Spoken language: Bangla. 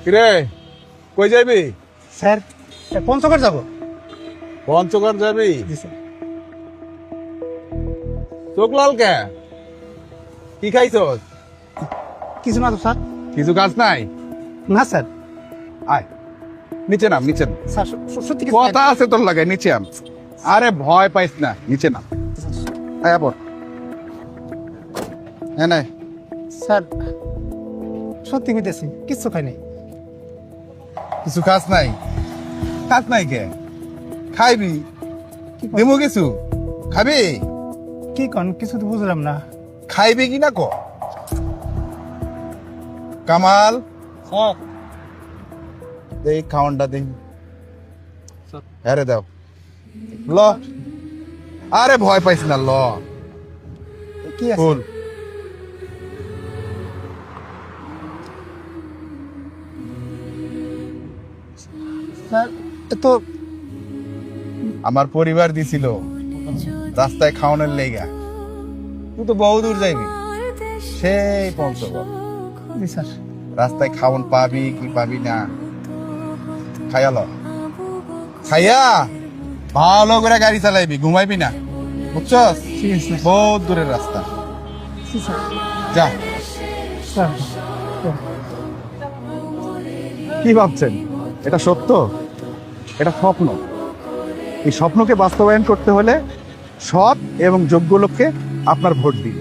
কিরে কই যাবি? স্যার পঞ্চগড় যাব। পঞ্চগড় যাবি? জি স্যার। চোখ লাল কে? কি খাইছস? কিছু না তো স্যার। কিছু কাজ নাই? না স্যার। আয় নিচে নাম, নিচে নাম। স্যার সত্যি কিছু কথা আছে তোর লাগে, নিচে আম। আরে ভয় পাইস না, নিচে নাম। আয় বল। হ্যাঁ নাই স্যার সত্যি কইতেছি কিচ্ছু খাই নাই। কিছু কাজ নাই? কাজ নাই কে? খাইবি? দেবো কিছু খাবি? কি কন কিছু তো বুঝলাম না। খাইবি কি না ক? কামাল স্যার দেই খাওয়ানটা দেই। আরে দাও ল। আরে ভয় পাইস না, ল। কি আছে? ফুল স্যার তো আমার পরিবার দিছিল রাস্তায় খাওয়ানোর লেগা। তুই তো বহু দূর যাইবি, সেই পঞ্চগড়। জি স্যার। রাস্তায় খাওয়ান পাবি কি পাবি না খাইয়া ল। খাইয়া ভালো করে গাড়ি চালাইবি, ঘুমাইবি না, বুঝছস? ঠিক আছে স্যার। বহুত দূরের রাস্তা। জি স্যার। যা। স্যার কি ভাবছেন এটা সত্য? এটা স্বপ্ন। এই স্বপ্নকে বাস্তবায়ন করতে হলে সৎ এবং যোগ্য লোককে আপনার ভোট দিন।